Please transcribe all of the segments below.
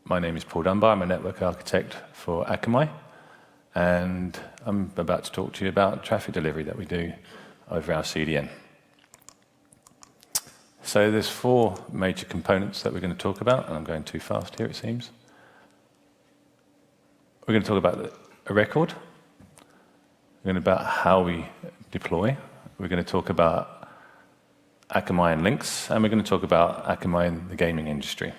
My name is Paul Dunbar. I'm a network architect for Akamai, and I'm about to talk to you about traffic delivery that we do over our CDN. So there's four major components that we're going to talk about, and I'm going too fast here, it seems. We're going to talk about a record. We're going to talk about how we deploy. We're going to talk about Akamai and LINX, and we're going to talk about Akamai in the gaming industry.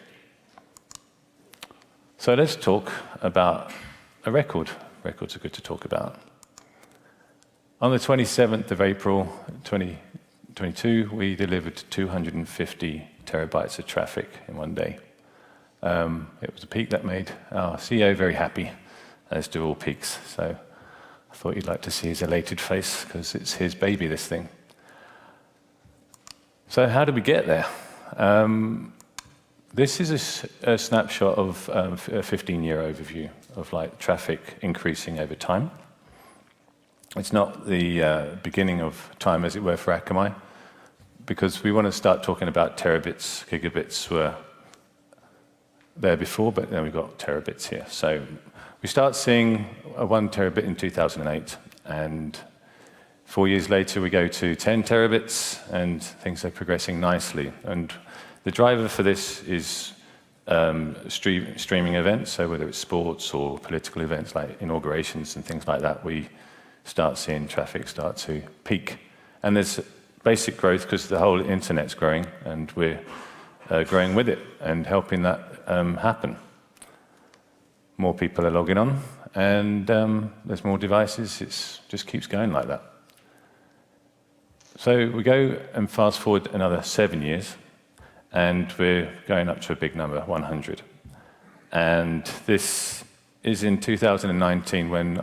So let's talk about a record. Records are good to talk about. On the 27th of April 2022, we delivered 250 terabytes of traffic in one day. It was a peak that made our CEO very happy, as do all peaks. So I thought you'd like to see his elated face, because it's his baby, this thing. So how did we get there? This is a snapshot of a 15-year overview of traffic increasing over time. It's not the beginning of time, as it were, for Akamai, because we want to start talking about terabits. Gigabits were there before, but then we've got terabits here. So we start seeing a 1 terabit in 2008, and 4 years later we go to 10 terabits, and things are progressing nicely. And the driver for this is streaming events, so whether it's sports or political events like inaugurations and things like that, we start seeing traffic start to peak. And there's basic growth because the whole internet's growing, and we're growing with it and helping that happen. More people are logging on, and there's more devices. It just keeps going like that. So we go and fast forward another 7 years, and we're going up to a big number, 100. And this is in 2019, when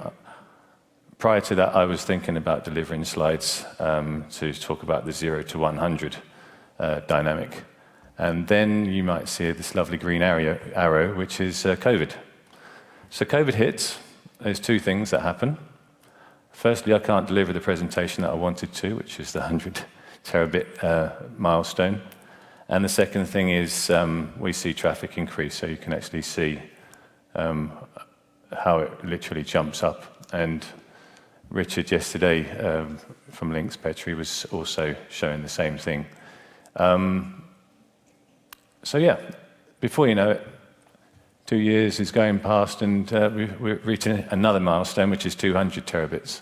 prior to that I was thinking about delivering slides to talk about the 0 to 100 dynamic. And then you might see this lovely green arrow, which is COVID. So COVID hits. There's two things that happen. Firstly, I can't deliver the presentation that I wanted to, which is the 100 terabit milestone. And the second thing is we see traffic increase, so you can actually see how it literally jumps up. And Richard yesterday from LINX Petri was also showing the same thing. So yeah, before you know it, 2 years is going past, and we're reaching another milestone, which is 200 terabits.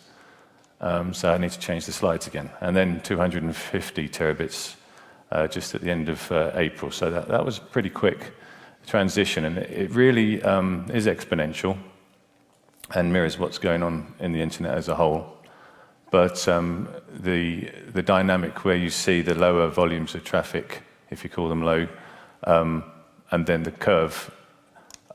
So I need to change the slides again. And then 250 terabits just at the end of April. So that was a pretty quick transition, and it really is exponential and mirrors what's going on in the internet as a whole. But the dynamic where you see the lower volumes of traffic, if you call them low, and then the curve,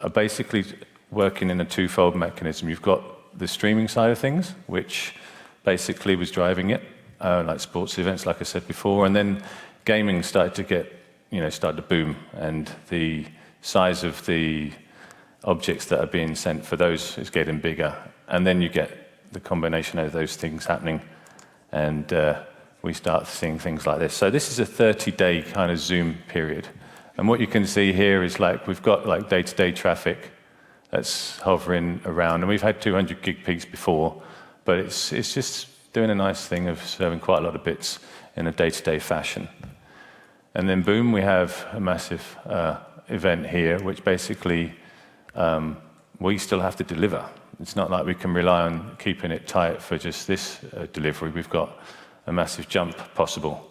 are basically working in a twofold mechanism. You've got the streaming side of things, which basically was driving it, like sports events, like I said before, and then gaming started to boom, and the size of the objects that are being sent for those is getting bigger, and then you get the combination of those things happening, and we start seeing things like this. So this is a 30-day kind of zoom period, and what you can see here is we've got day-to-day traffic that's hovering around, and we've had 200 gig peaks before, but it's just doing a nice thing of serving quite a lot of bits in a day-to-day fashion. And then boom, we have a massive event here, which basically we still have to deliver. It's not like we can rely on keeping it tight for just this delivery. We've got a massive jump possible.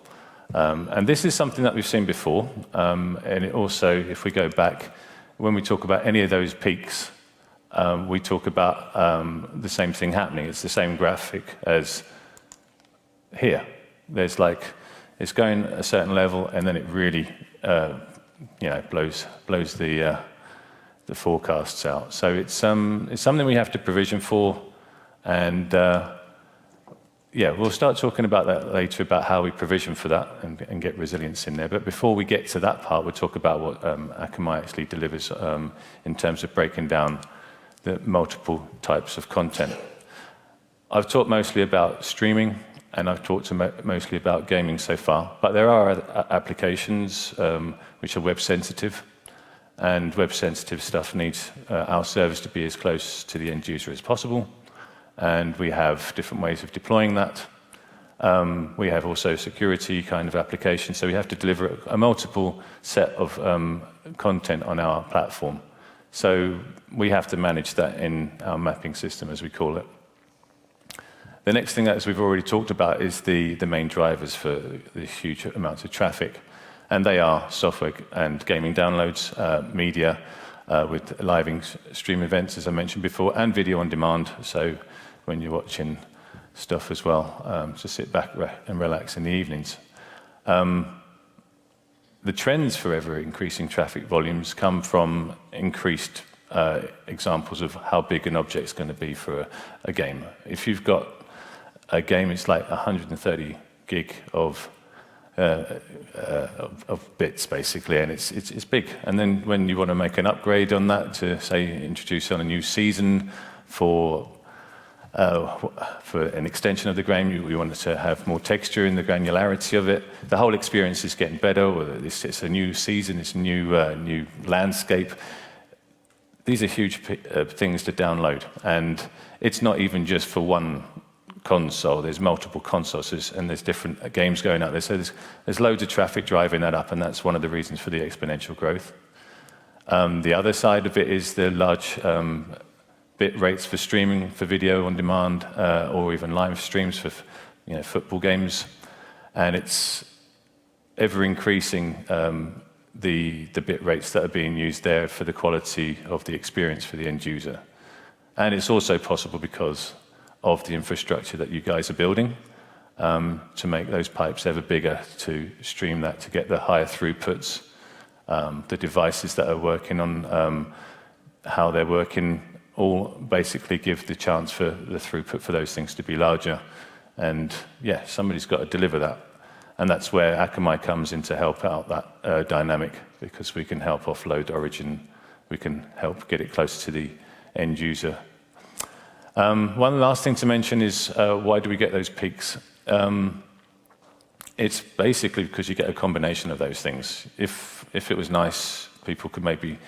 And this is something that we've seen before. And it also, if we go back, when we talk about any of those peaks, we talk about the same thing happening. It's the same graphic as here. There's it's going a certain level, and then it really, blows the forecasts out. So it's something we have to provision for, and we'll start talking about that later, about how we provision for that and get resilience in there. But before we get to that part, we'll talk about what Akamai actually delivers in terms of breaking down the multiple types of content. I've talked mostly about streaming, and I've talked mostly about gaming so far, but there are applications which are web sensitive, and web-sensitive stuff needs our service to be as close to the end user as possible. And we have different ways of deploying that. We have also security kind of applications, so we have to deliver a multiple set of content on our platform. So we have to manage that in our mapping system, as we call it. The next thing, as we've already talked about, is the main drivers for the huge amounts of traffic. And they are software and gaming downloads, media with live stream events, as I mentioned before, and video on demand. So when you're watching stuff as well, to sit back and relax in the evenings. The trends for ever-increasing traffic volumes come from increased examples of how big an object's going to be for a game. If you've got a game, it's like 130 gig of bits, basically, and it's big. And then when you want to make an upgrade on that to, say, introduce on a new season for an extension of the game, you want it to have more texture in the granularity of it. The whole experience is getting better, or it's a new season, it's a new landscape. These are huge things to download, and it's not even just for one console. There's multiple consoles, and there's different games going out there. So there's loads of traffic driving that up, and that's one of the reasons for the exponential growth. The other side of it is the large bit rates for streaming, for video on demand, or even live streams for football games, and it's ever increasing the bit rates that are being used there for the quality of the experience for the end user. And it's also possible because of the infrastructure that you guys are building to make those pipes ever bigger, to stream that, to get the higher throughputs, the devices that are working on how they're working, all basically give the chance for the throughput for those things to be larger. And yeah, somebody's got to deliver that. And that's where Akamai comes in to help out that dynamic, because we can help offload origin, we can help get it closer to the end user. One last thing to mention is why do we get those peaks? It's basically because you get a combination of those things. If it was nice, people could maybe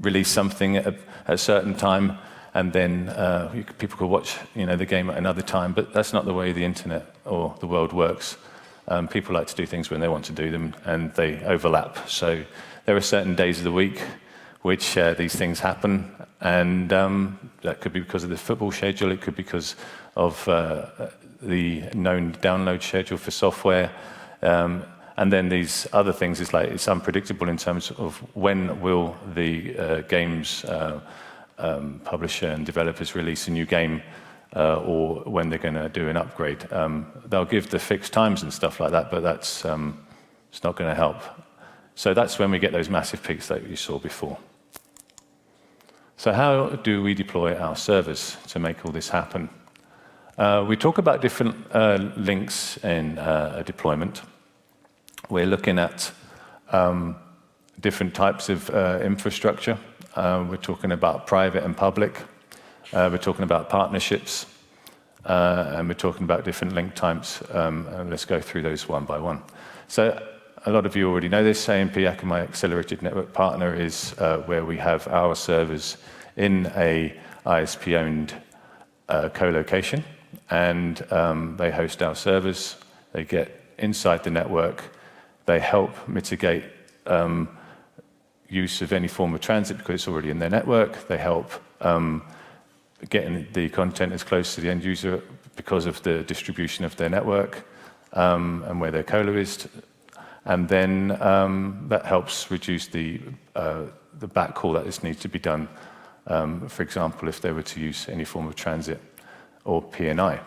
release something at a certain time, and then people could watch the game at another time, but that's not the way the internet or the world works. People like to do things when they want to do them, and they overlap. So there are certain days of the week which these things happen, and that could be because of the football schedule, it could be because of the known download schedule for software, and then these other things is like it's unpredictable in terms of when will the games publisher and developers release a new game, or when they're going to do an upgrade. They'll give the fixed times and stuff like that, but that's it's not going to help. So that's when we get those massive peaks that you saw before. So how do we deploy our servers to make all this happen? We talk about different links in a deployment. We're looking at different types of infrastructure. We're talking about private and public. We're talking about partnerships. And we're talking about different link types. And let's go through those one by one. So a lot of you already know this. AMP, Akamai Accelerated Network Partner, is where we have our servers in a ISP-owned co-location. And they host our servers. They get inside the network. They help mitigate use of any form of transit because it's already in their network. They help getting the content as close to the end user because of the distribution of their network and where their colo is. And then that helps reduce the backhaul that needs to be done. For example, if they were to use any form of transit or PNI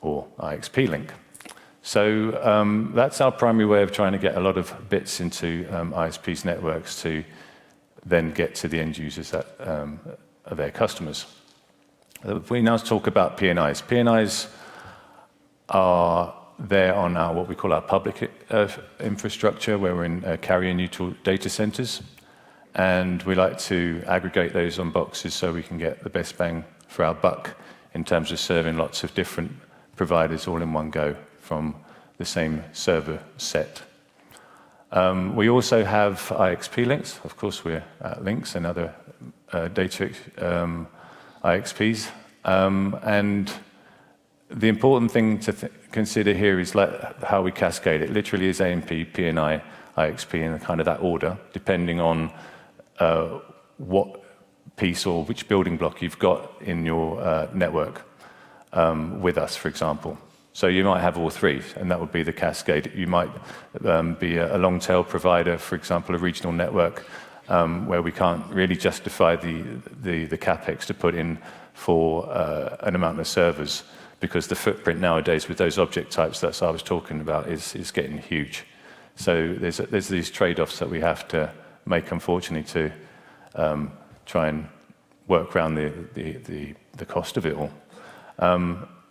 or IXP link. So that's our primary way of trying to get a lot of bits into ISP's networks to then get to the end users that are their customers. We now talk about PNIs. PNIs are there on our what we call our public infrastructure, where we're in carrier-neutral data centers, and we like to aggregate those on boxes so we can get the best bang for our buck in terms of serving lots of different providers all in one go from the same server set. We also have IXP links. Of course, we're at LINX and other data IXPs. And the important thing to consider here is how we cascade it. Literally is AMP, PNI, IXP in kind of that order, depending on what piece or which building block you've got in your network with us, for example. So you might have all three, and that would be the cascade. You might be a long-tail provider, for example, a regional network, where we can't really justify the capex to put in for an amount of servers, because the footprint nowadays with those object types that I was talking about is getting huge. So there's these trade-offs that we have to make, unfortunately, to try and work around the cost of it all.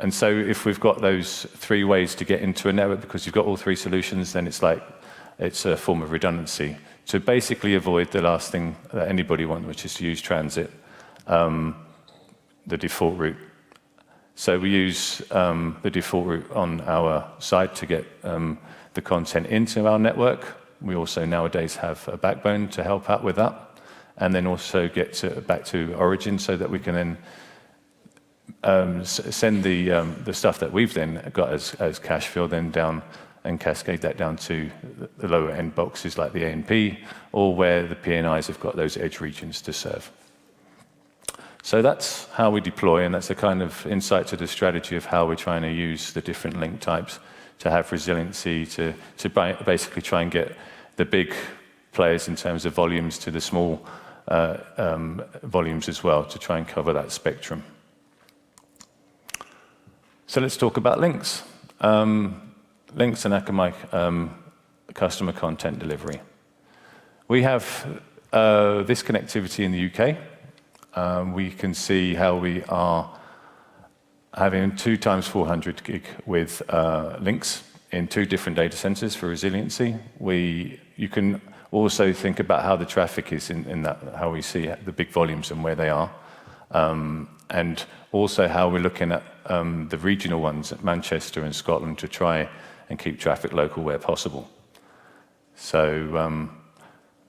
And so if we've got those three ways to get into a network, because you've got all three solutions, then it's a form of redundancy. To basically avoid the last thing that anybody wants, which is to use transit, the default route. So we use the default route on our side to get the content into our network. We also nowadays have a backbone to help out with that, and then also get back to origin so that we can then send the stuff that we've then got as cache fill then down and cascade that down to the lower end boxes like the AMP, or where the PNIs have got those edge regions to serve. So that's how we deploy, and that's a kind of insight to the strategy of how we're trying to use the different link types to have resiliency, to basically try and get the big players in terms of volumes to the small volumes as well, to try and cover that spectrum. So let's talk about LINX. LINX and Akamai customer content delivery. We have this connectivity in the UK. We can see how we are having 2 times 400 gig with LINX in 2 different data centers for resiliency. You can also think about how the traffic is in that, how we see the big volumes and where they are. And also how we're looking at the regional ones at Manchester and Scotland to try and keep traffic local where possible. So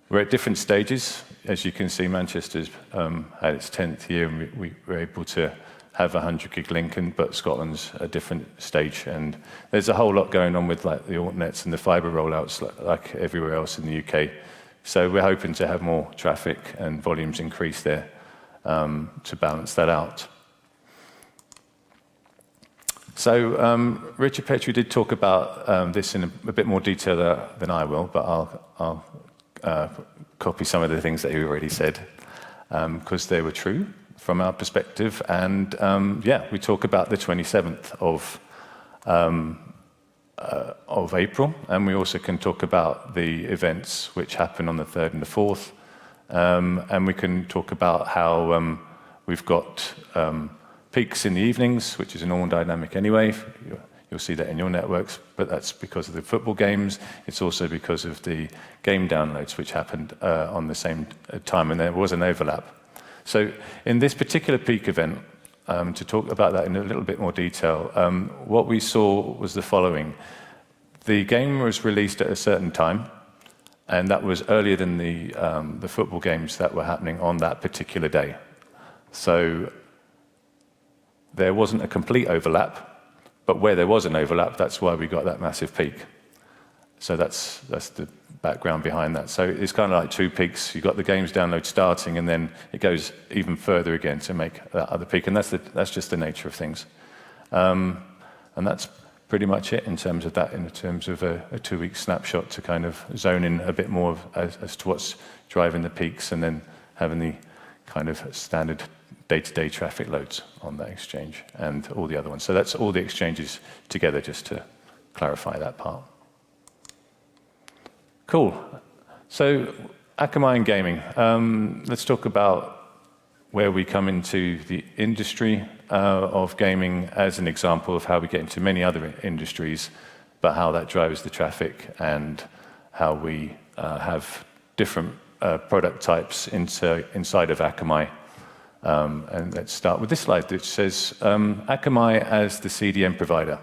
we're at different stages. As you can see, Manchester's had its 10th year, and we were able to have a 100 gig link, but Scotland's a different stage. And there's a whole lot going on with like the altnets and the fibre rollouts like everywhere else in the UK. So we're hoping to have more traffic and volumes increase there to balance that out. So Richard Petrie did talk about this in a bit more detail than I will, but I'll copy some of the things that he already said, because they were true from our perspective. And yeah, we talk about the 27th of April, and we also can talk about the events which happen on the 3rd and the 4th. And we can talk about how we've got peaks in the evenings, which is a normal dynamic anyway. You'll see that in your networks, but that's because of the football games. It's also because of the game downloads, which happened on the same time, and there was an overlap. So in this particular peak event, to talk about that in a little bit more detail, what we saw was the following. The game was released at a certain time, and that was earlier than the football games that were happening on that particular day. So there wasn't a complete overlap, but where there was an overlap, that's why we got that massive peak. So that's the background behind that. So it's kind of like 2 peaks. You've got the games download starting, and then it goes even further again to make that other peak, and that's just the nature of things. And that's pretty much it in terms of that, in terms of a 2-week snapshot to kind of zone in a bit more as to what's driving the peaks, and then having the kind of standard day-to-day traffic loads on that exchange and all the other ones. So that's all the exchanges together, just to clarify that part. Cool. So Akamai and gaming. Let's talk about where we come into the industry of gaming as an example of how we get into many other industries, but how that drives the traffic and how we have different product types inside of Akamai. And let's start with this slide, which says Akamai as the CDN provider.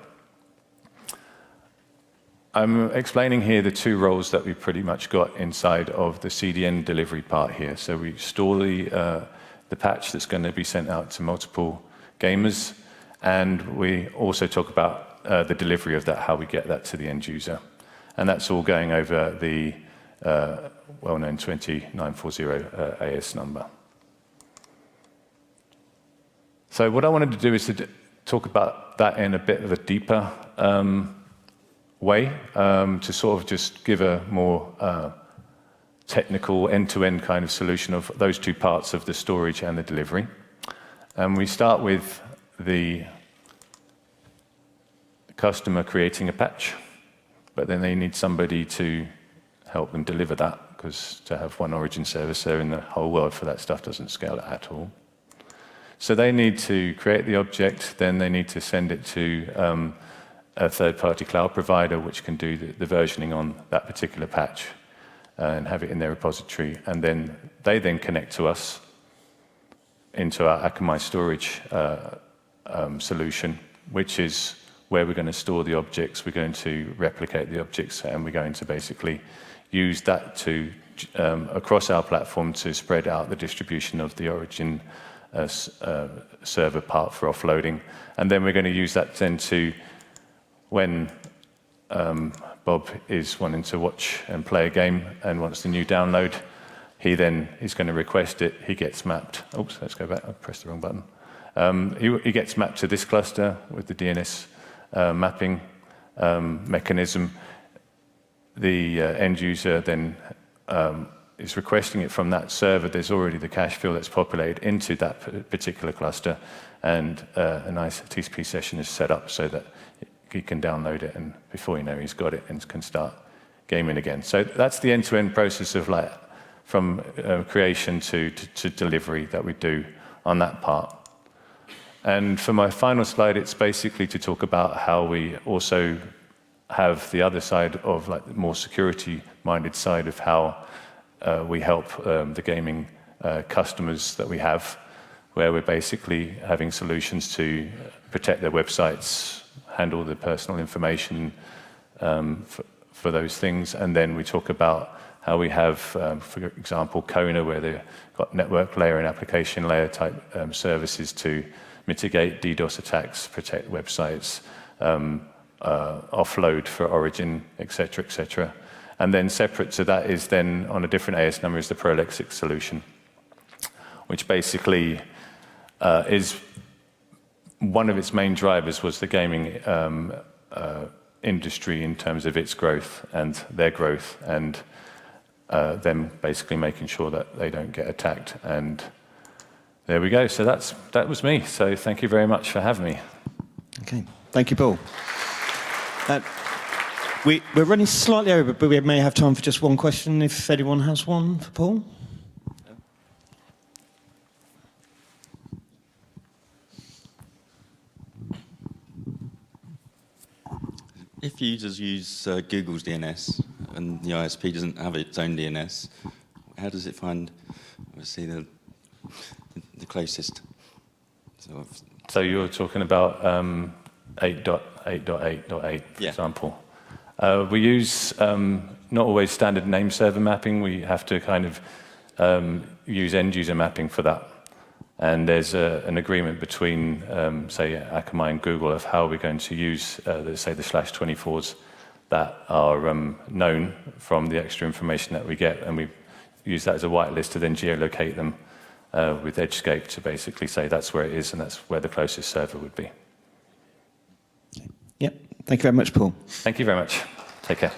I'm explaining here the two roles that we've pretty much got inside of the CDN delivery part here. So we store the patch that's going to be sent out to multiple gamers, and we also talk about the delivery of that, how we get that to the end user. And that's all going over the well-known 20940 AS number. So what I wanted to do is to talk about that in a bit of a deeper way, to sort of just give a more technical end-to-end kind of solution of those two parts of the storage and the delivery. And we start with the customer creating a patch, but then they need somebody to help them deliver that, because to have one origin service there in the whole world for that stuff doesn't scale at all. So they need to create the object, then they need to send it to a third-party cloud provider which can do the versioning on that particular patch and have it in their repository. And then they then connect to us into our Akamai storage solution, which is where we're going to store the objects, we're going to replicate the objects, and we're going to basically use that to across our platform to spread out the distribution of the origin server part for offloading. And then we're going to use that then to, when Bob is wanting to watch and play a game and wants the new download, he then is going to request it. He gets mapped. Oops, let's go back. I pressed the wrong button. He gets mapped to this cluster with the DNS mapping mechanism. The end user then is requesting it from that server. There's already the cache field that's populated into that particular cluster, and a nice TCP session is set up so that he can download it, and before you know, he's got it and can start gaming again. So that's the end-to-end process of like from creation to delivery that we do on that part. And for my final slide, it's basically to talk about how we also have the other side of like the more security-minded side of how we help the gaming customers that we have, where we're basically having solutions to protect their websites, handle the personal information for those things. And then we talk about how we have, for example, Kona, where they've got network layer and application layer type services to mitigate DDoS attacks, protect websites, offload for origin, et cetera, and then separate to that is then on a different AS number is the Prolexic solution, which basically is one of its main drivers was the gaming industry in terms of its growth and their growth, and them basically making sure that they don't get attacked. And there we go. So that was me. So thank you very much for having me. Okay. Thank you, Paul. We're running slightly over, but we may have time for just one question if anyone has one for Paul. If users use Google's DNS and the ISP doesn't have its own DNS, how does it find, obviously, the closest? So you're talking about 8.8.8.8, for example. We use not always standard name server mapping. We have to kind of use end user mapping for that. And there's an agreement between, say, Akamai and Google of how we're going to use, say, the /24s that are known from the extra information that we get, and we use that as a whitelist to then geolocate them with Edgescape to basically say that's where it is and that's where the closest server would be. Yep. Thank you very much, Paul. Thank you very much. Take care.